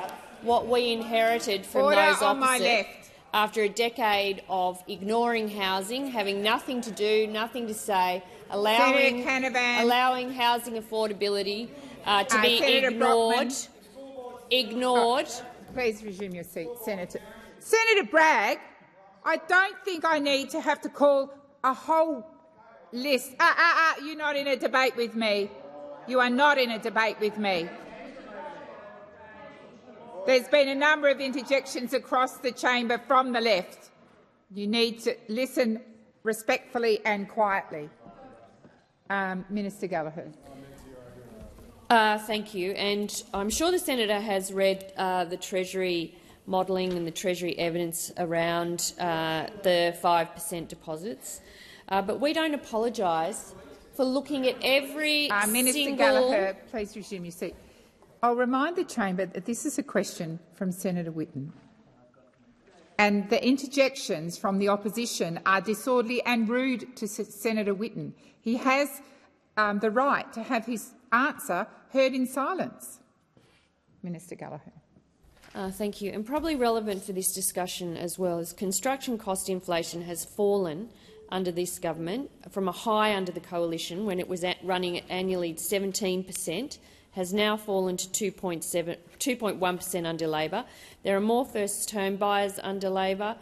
what we inherited from those opposite after a decade of ignoring housing, having nothing to do, nothing to say, allowing housing affordability to be ignored. Please resume your seat, Senator. Senator Bragg, I don't think I need to have to call a whole list. You're not in a debate with me. You are not in a debate with me. There's been a number of interjections across the chamber from the left. You need to listen respectfully and quietly. Minister Gallagher. Thank you. And I'm sure the senator has read the Treasury modelling and the Treasury evidence around the 5% deposits. But we don't apologise for looking at every Minister Gallagher, please resume your seat. I'll remind the chamber that this is a question from Senator Whittam, and the interjections from the opposition are disorderly and rude to Senator Whittam. He has the right to have his answer heard in silence. Minister Gallagher. Thank you. And probably relevant for this discussion as well is construction cost inflation has fallen under this government from a high under the coalition when it was running at annually 17%, has now fallen to 2.1% under Labor. There are more first-home buyers under Labor.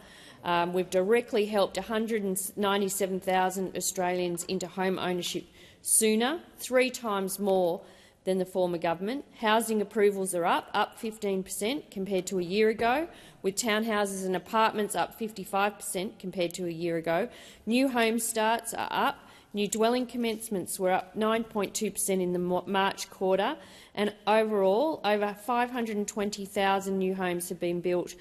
We've directly helped 197,000 Australians into home ownership sooner, 3 times more than the former government. Housing approvals are up 15% compared to a year ago, with townhouses and apartments up 55% compared to a year ago. New home starts are up. New dwelling commencements were up 9.2% in the March quarter, and overall, over 520,000 new homes have been built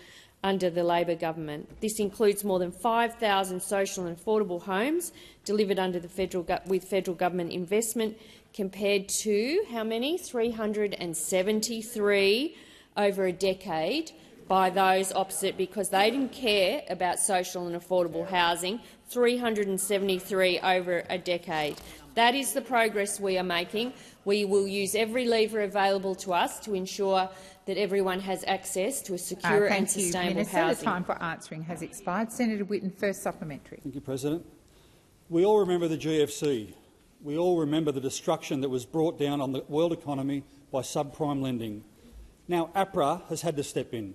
under the Labor government. This includes more than 5,000 social and affordable homes delivered under the federal government investment, compared to how many? 373 over a decade by those opposite, because they didn't care about social and affordable housing. 373 over a decade. That is the progress we are making. We will use every lever available to us to ensure that everyone has access to a secure and sustainable housing. The time for answering has expired. Senator Whitten, first supplementary. Thank you, President. We all remember the GFC. We all remember the destruction that was brought down on the world economy by subprime lending. Now APRA has had to step in.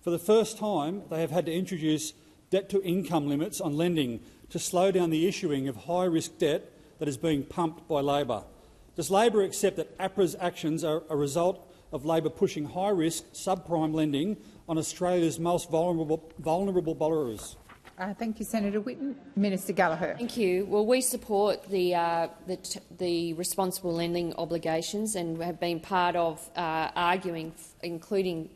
For the first time, they have had to introduce debt-to-income limits on lending to slow down the issuing of high-risk debt that is being pumped by Labor. Does Labor accept that APRA's actions are a result of Labor pushing high-risk subprime lending on Australia's most vulnerable borrowers? Thank you, Senator Whitten. Minister Gallagher. Thank you. Well, we support the responsible lending obligations and have been part of arguing, including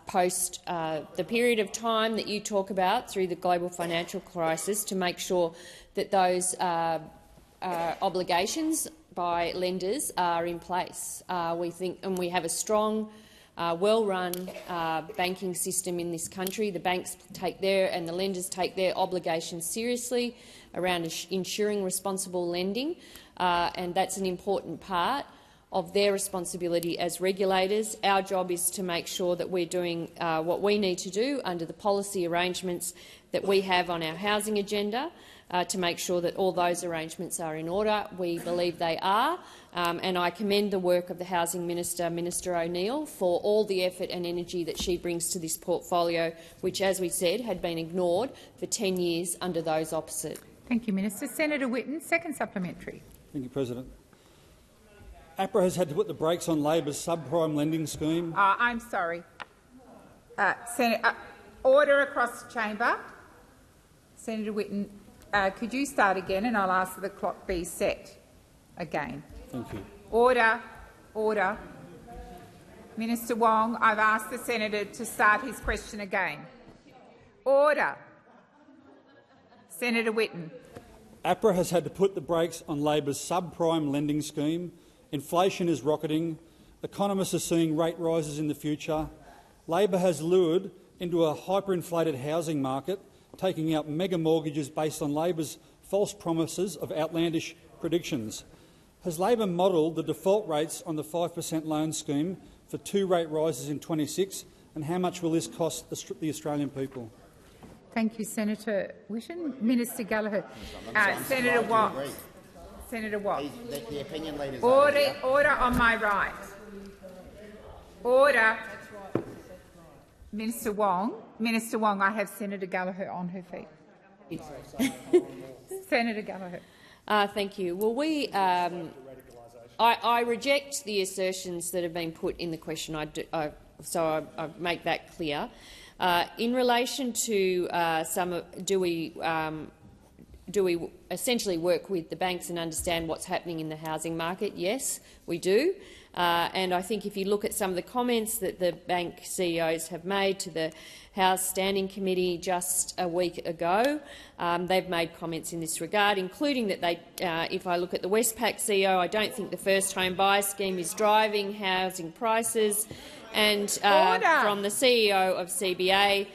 post the period of time that you talk about through the global financial crisis, to make sure that those obligations by lenders are in place. We think, and we have a strong, well-run banking system in this country. The banks take their and the lenders take their obligations seriously around ensuring responsible lending, and that's an important part of their responsibility as regulators. Our job is to make sure that we're doing what we need to do under the policy arrangements that we have on our housing agenda, to make sure that all those arrangements are in order. We believe they are, and I commend the work of the Housing Minister, Minister O'Neill, for all the effort and energy that she brings to this portfolio, which, as we said, had been ignored for 10 years under those opposite. Thank you, Minister. Senator Whitten, second supplementary. Thank you, President. APRA has had to put the brakes on Labor's subprime lending scheme. I'm sorry. Order across the chamber. Senator Whitten, could you start again, and I'll ask that the clock be set again. Thank you. Order. Order. Minister Wong, I've asked the senator to start his question again. Order. Senator Whitten. APRA has had to put the brakes on Labor's subprime lending scheme. Inflation is rocketing. Economists are seeing rate rises in the future. Labor has lured into a hyperinflated housing market, taking out mega mortgages based on Labor's false promises of outlandish predictions. Has Labor modelled the default rates on the 5% loan scheme for 2 rate rises in 26, and how much will this cost the Australian people? Thank you, Senator Whitten. Minister Gallagher. Senator Watt. Senator Watt. The opinion leaders. Order on my right. Order. Minister Wong. Minister Wong, I have Senator Gallagher on her feet. Senator Gallagher. Thank you. Well, I reject the assertions that have been put in the question, so I make that clear. In relation to do we essentially work with the banks and understand what's happening in the housing market? Yes, we do. And I think if you look at some of the comments that the bank CEOs have made to the House Standing Committee just a week ago, they've made comments in this regard, including that they, if I look at the Westpac CEO, I don't think the first home buyer scheme is driving housing prices. And from the CEO of CBA,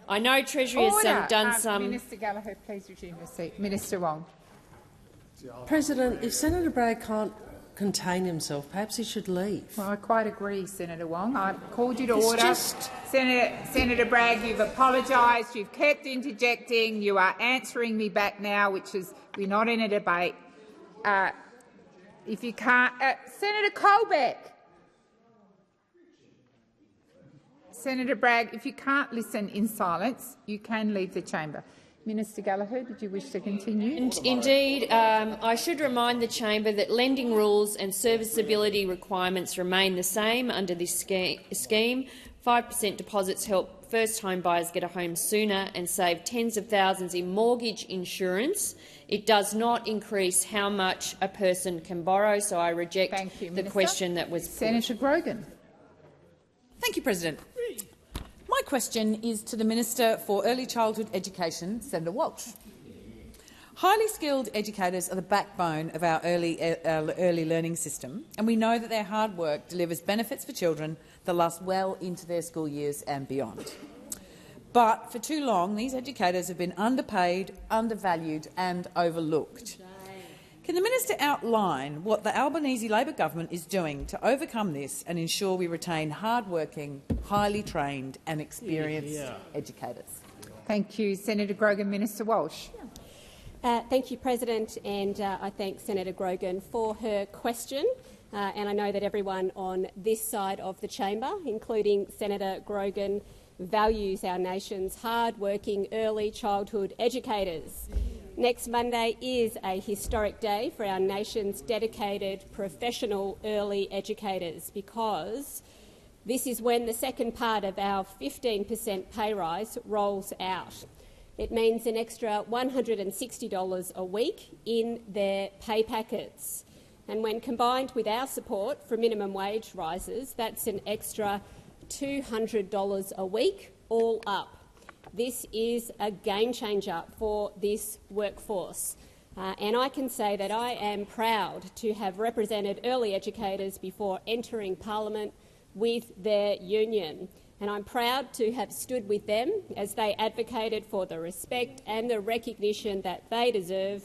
I know Treasury has done some— Minister Gallagher, please resume your seat. Minister Wong. President, if Senator Bragg can't contain himself, perhaps he should leave. Well, I quite agree, Senator Wong. I've called you to order. Senator Bragg, you've apologised. You've kept interjecting. You are answering me back now, which is we're not in a debate. If you can't— Senator Colbeck. Senator Bragg, if you can't listen in silence, you can leave the chamber. Minister Gallagher, did you wish to continue? Indeed. I should remind the chamber that lending rules and serviceability requirements remain the same under this scheme. 5% deposits help first-home buyers get a home sooner and save tens of thousands in mortgage insurance. It does not increase how much a person can borrow, so I reject the question that was put. Senator Grogan. Thank you, President. My question is to the Minister for Early Childhood Education, Senator Walsh. Highly skilled educators are the backbone of our early learning system, and we know that their hard work delivers benefits for children that last well into their school years and beyond. But for too long, these educators have been underpaid, undervalued and overlooked. Can the minister outline what the Albanese Labor government is doing to overcome this and ensure we retain hard-working, highly trained and experienced educators? Thank you. Senator Grogan. Minister Walsh. Thank you, President, and I thank Senator Grogan for her question. And I know that everyone on this side of the chamber, including Senator Grogan, values our nation's hard-working early childhood educators. Next Monday is a historic day for our nation's dedicated professional early educators because this is when the second part of our 15% pay rise rolls out. It means an extra $160 a week in their pay packets. And when combined with our support for minimum wage rises, that's an extra $200 a week, all up. This is a game changer for this workforce. And I can say that I am proud to have represented early educators before entering Parliament with their union. And I'm proud to have stood with them as they advocated for the respect and the recognition that they deserve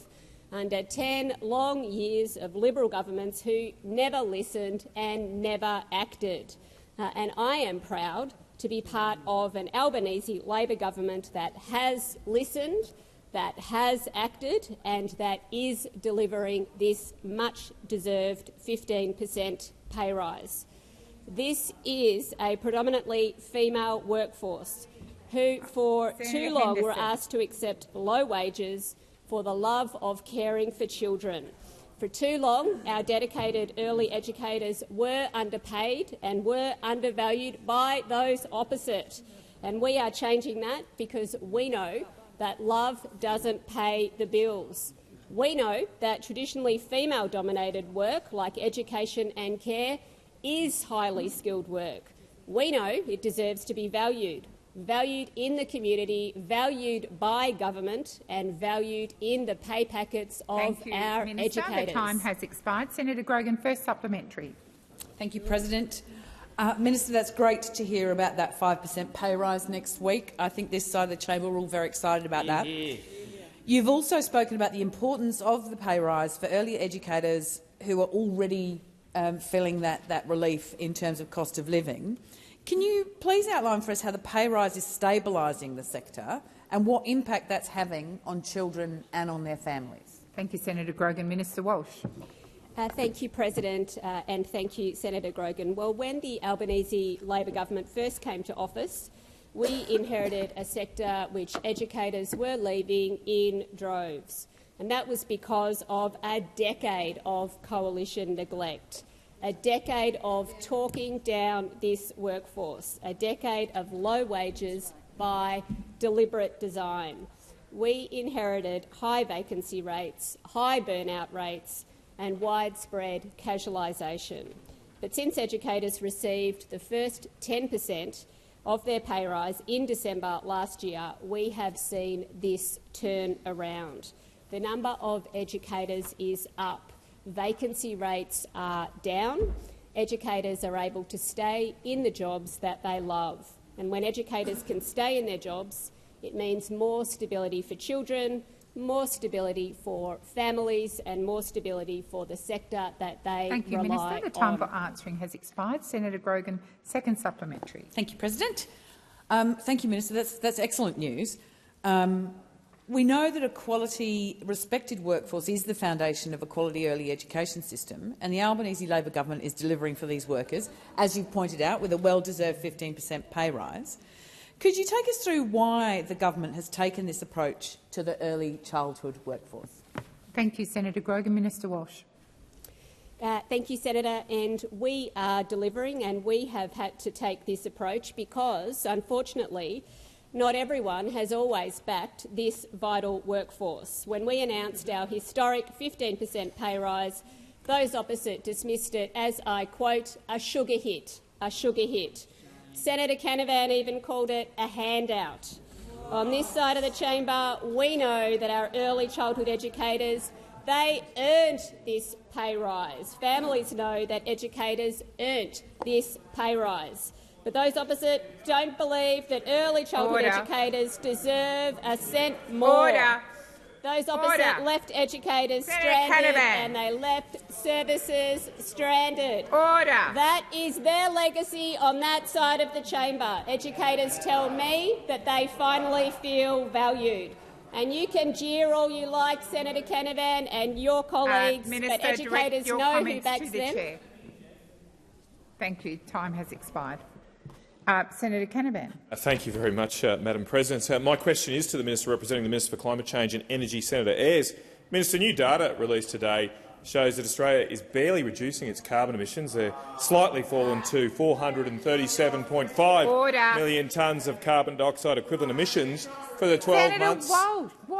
under 10 long years of Liberal governments who never listened and never acted. And I am proud to be part of an Albanese Labor government that has listened, that has acted and that is delivering this much-deserved 15% pay rise. This is a predominantly female workforce who for too long were asked to accept low wages for the love of caring for children. For too long, our dedicated early educators were underpaid and were undervalued by those opposite. And we are changing that because we know that love doesn't pay the bills. We know that traditionally female-dominated work, like education and care, is highly skilled work. We know it deserves to be valued in the community, valued by government and valued in the pay packets of our Minister. educators. The time has expired. Senator Grogan, first supplementary. Thank you, President. Minister, that's great to hear about that 5% pay rise next week. I think this side of the chamber we're all very excited about that. You've also spoken about the importance of the pay rise for early educators who are already feeling that relief in terms of cost of living. Can you please outline for us how the pay rise is stabilising the sector and what impact that's having on children and on their families? Thank you, Senator Grogan. Minister Walsh. Thank you, President, and thank you, Senator Grogan. Well, when the Albanese Labor government first came to office, we inherited a sector which educators were leaving in droves, and that was because of a decade of coalition neglect. A decade of talking down this workforce, a decade of low wages by deliberate design. We inherited high vacancy rates, high burnout rates and widespread casualisation. But since educators received the first 10% of their pay rise in December last year, we have seen this turn around. The number of educators is up. Vacancy rates are down. Educators are able to stay in the jobs that they love. And when educators can stay in their jobs, it means more stability for children, more stability for families and more stability for the sector that they rely on. Thank you, Minister. The time for answering has expired. Senator Grogan, second supplementary. Thank you, President. Thank you, Minister. That's excellent news. We know that a quality, respected workforce is the foundation of a quality early education system, and the Albanese Labor government is delivering for these workers, as you've pointed out, with a well-deserved 15% pay rise. Could you take us through why the government has taken this approach to the early childhood workforce? Thank you, Senator Grogan. Minister Walsh. Thank you, Senator. And we are delivering, and we have had to take this approach because, unfortunately, not everyone has always backed this vital workforce. When we announced our historic 15% pay rise, those opposite dismissed it as, I quote, a sugar hit, a sugar hit. Senator Canavan even called it a handout. On this side of the chamber, we know that our early childhood educators, they earned this pay rise. Families know that educators earned this pay rise. But those opposite don't believe that early childhood educators deserve a cent more. Those opposite left educators stranded and they left services stranded. Order. That is their legacy on that side of the chamber. Educators tell me that they finally feel valued. And you can jeer all you like, Senator Canavan and your colleagues, Minister, but educators know who backs them. Chair. Thank you. Time has expired. Senator Canavan. Thank you very much, Madam President. My question is to the Minister representing the Minister for Climate Change and Energy, Senator Ayres. Minister, new data released today shows that Australia is barely reducing its carbon emissions. They're slightly fallen to 437.5 million tonnes of carbon dioxide equivalent emissions for the 12 months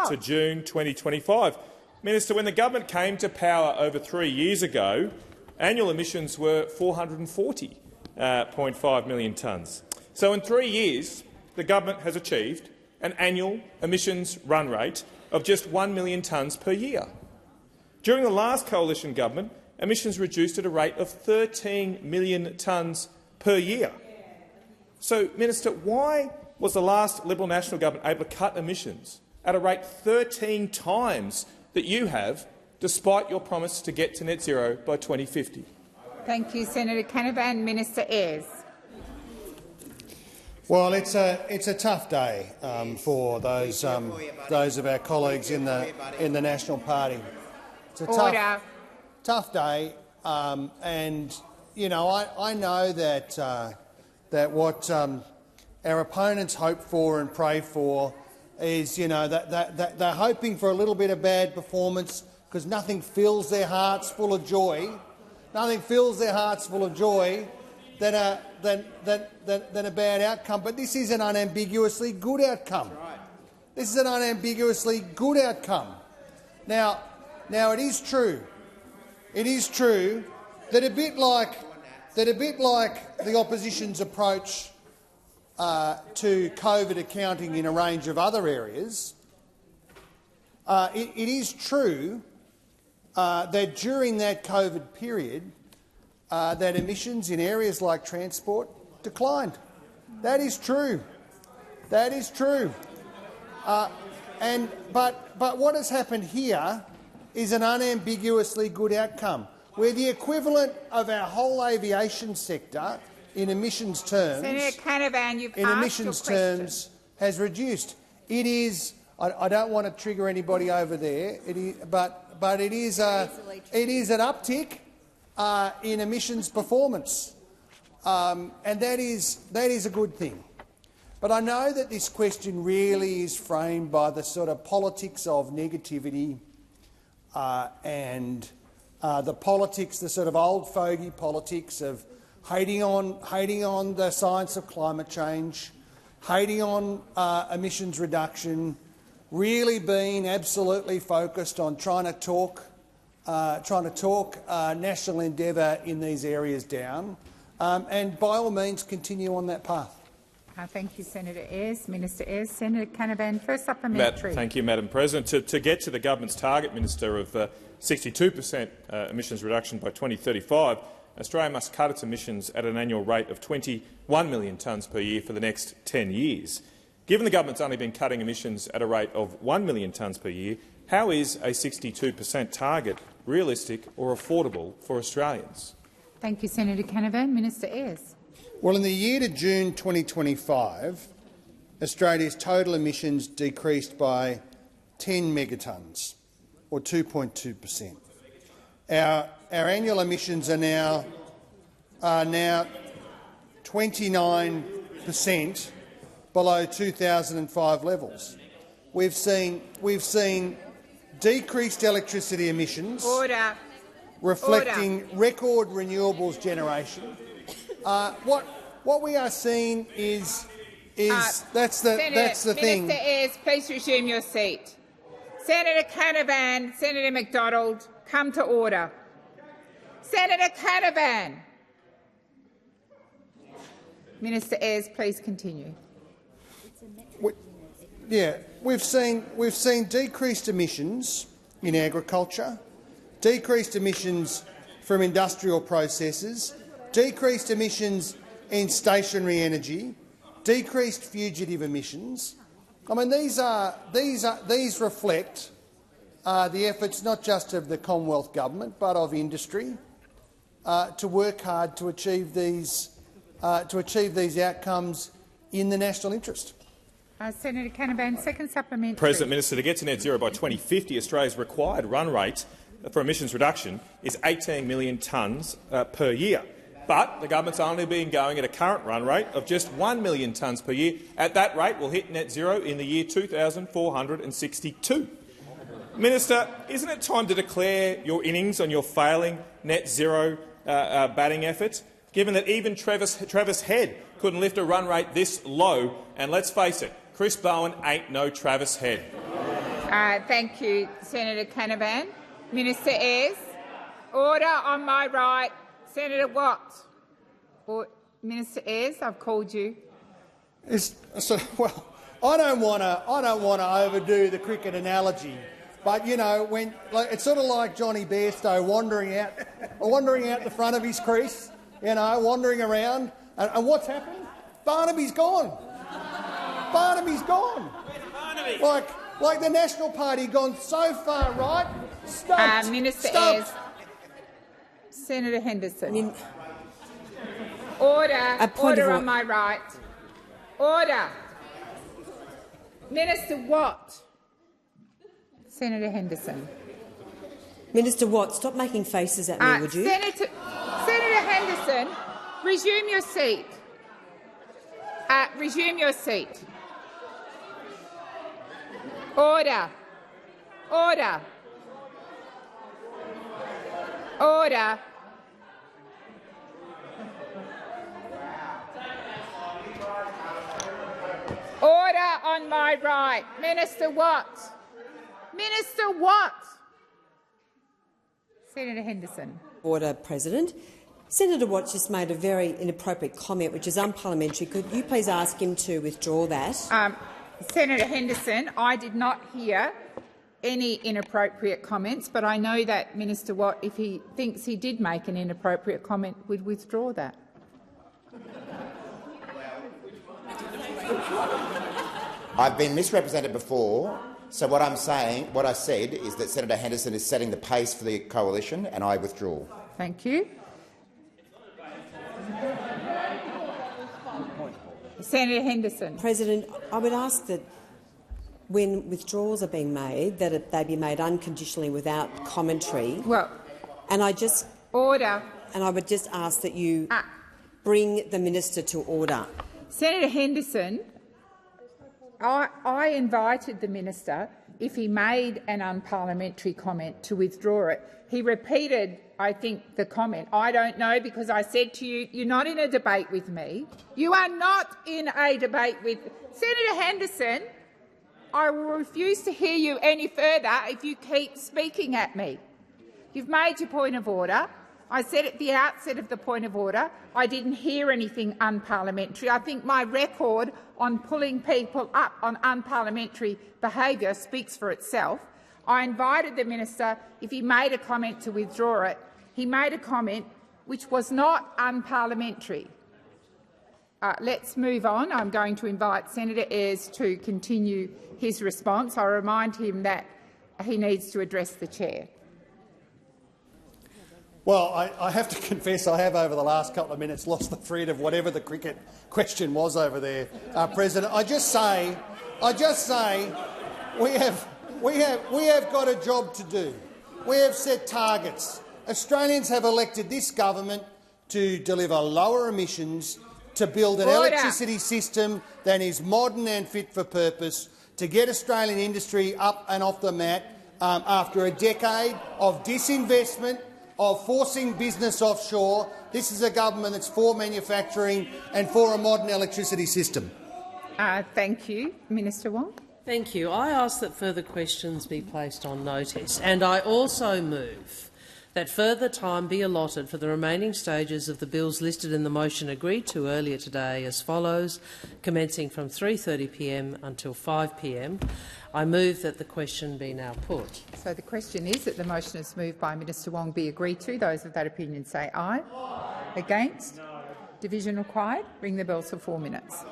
to June 2025. Minister, when the government came to power over 3 years ago, annual emissions were 440.5 million tonnes. So in 3 years, the government has achieved an annual emissions run rate of just 1 million tonnes per year. During the last coalition government, emissions reduced at a rate of 13 million tonnes per year. So, Minister, why was the last Liberal National government able to cut emissions at a rate 13 times that you have, despite your promise to get to net zero by 2050? Thank you, Senator Canavan. Minister Ayres. Well, it's a tough day for those of our colleagues in the National Party. It's a tough day, and you know I know that what our opponents hope for and pray for is that they're hoping for a little bit of bad performance because nothing fills their hearts full of joy. Nothing fills their hearts full of joy than a bad outcome. But this is an unambiguously good outcome. This is an unambiguously good outcome. Now it is true. It is true that a bit like the opposition's approach to COVID accounting in a range of other areas, it is true that during that COVID period, that emissions in areas like transport declined. That is true. That is true. But what has happened here is an unambiguously good outcome, where the equivalent of our whole aviation sector in emissions terms, Senator Canavan, you've in emissions terms has reduced. It is. I don't want to trigger anybody over there. It is, but it is an uptick in emissions performance, and that is a good thing. But I know that this question really is framed by the sort of politics of negativity and the politics, the sort of old fogey politics of hating on the science of climate change, hating on emissions reduction, really being absolutely focused on trying to talk national endeavour in these areas down, and by all means continue on that path. Thank you, Senator Ayres. Minister Ayres. Senator Canavan, first supplementary. Thank you, Madam President. To get to the government's target, Minister, of 62% emissions reduction by 2035, Australia must cut its emissions at an annual rate of 21 million tonnes per year for the next 10 years. Given the government's only been cutting emissions at a rate of 1 million tonnes per year, how is a 62% target realistic or affordable for Australians? Thank you, Senator Canavan. Minister Ayres. Well, in the year to June 2025, Australia's total emissions decreased by 10 megatonnes, or 2.2%. Our annual emissions are now 29% below 2005 levels. We've seen decreased electricity emissions, reflecting record renewables generation. What we are seeing is that's the thing. Minister Ayres, please resume your seat. Senator Canavan, Senator McDonald, come to order. Senator Canavan. Minister Ayres, please continue. We've seen decreased emissions in agriculture, decreased emissions from industrial processes, decreased emissions in stationary energy, decreased fugitive emissions. I mean, these reflect the efforts not just of the Commonwealth Government but of industry to work hard to achieve these outcomes in the national interest. Senator Canavan, second supplementary. President, Minister, to get to net zero by 2050, Australia's required run rate for emissions reduction is 18 million tonnes per year. But the government's only been going at a current run rate of just 1 million tonnes per year. At that rate, we'll hit net zero in the year 2462. Minister, isn't it time to declare your innings on your failing net zero batting efforts, given that even Travis Head couldn't lift a run rate this low? And let's face it, Chris Bowen ain't no Travis Head. Thank you, Senator Canavan. Minister Ayres. Order on my right. Senator Watts. Minister Ayres, I've called you. Well, I don't want to overdo the cricket analogy, but you know, it's sort of like Johnny Bairstow wandering out the front of his crease, wandering around, and what's happened? Barnaby's gone. Barnaby's gone. Like the National Party gone so far right. Stumped. Minister Ayres. Senator Henderson. Order on my right. Order. Minister Watt. Senator Henderson. Minister Watt, stop making faces at me, would you? Senator Henderson, resume your seat. Resume your seat. Order. Order. Order. Order on my right. Minister Watt. Minister Watt. Senator Henderson. Order, President. Senator Watt just made a very inappropriate comment, which is unparliamentary. Could you please ask him to withdraw that? Senator Henderson, I did not hear any inappropriate comments, but I know that Minister Watt, if he thinks he did make an inappropriate comment, would withdraw that. I've been misrepresented before, so what I said is that Senator Henderson is setting the pace for the coalition, and I withdraw. Thank you. Senator Henderson. President, I would ask that when withdrawals are being made, that they be made unconditionally without commentary. Well, and I just order. And I would just ask that you bring the minister to order. Senator Henderson, I invited the minister, if he made an unparliamentary comment, to withdraw it. He repeated, I think, the comment. I don't know, because I said to you, you're not in a debate with me. You are not in a debate with Senator Henderson. I will refuse to hear you any further if you keep speaking at me. You've made your point of order. I said at the outset of the point of order I didn't hear anything unparliamentary. I think my record on pulling people up on unparliamentary behaviour speaks for itself. I invited the minister, if he made a comment, to withdraw it. He made a comment which was not unparliamentary. Let's move on. I'm going to invite Senator Ayres to continue his response. I remind him that he needs to address the chair. Well, I have to confess I have, over the last couple of minutes, lost the thread of whatever the cricket question was over there, President. I just say, we have got a job to do. We have set targets. Australians have elected this government to deliver lower emissions, to build an electricity system that is modern and fit for purpose, to get Australian industry up and off the mat after a decade of disinvestment, of forcing business offshore. This is a government that's for manufacturing and for a modern electricity system. Thank you. Minister Wong. Thank you. I ask that further questions be placed on notice, and I also move that further time be allotted for the remaining stages of the bills listed in the motion agreed to earlier today as follows, commencing from 3:30 p.m. until 5 p.m. I move that the question be now put. So the question is that the motion is moved by Minister Wong be agreed to. Those of that opinion say aye. Against? No. Division required. Ring the bells for 4 minutes.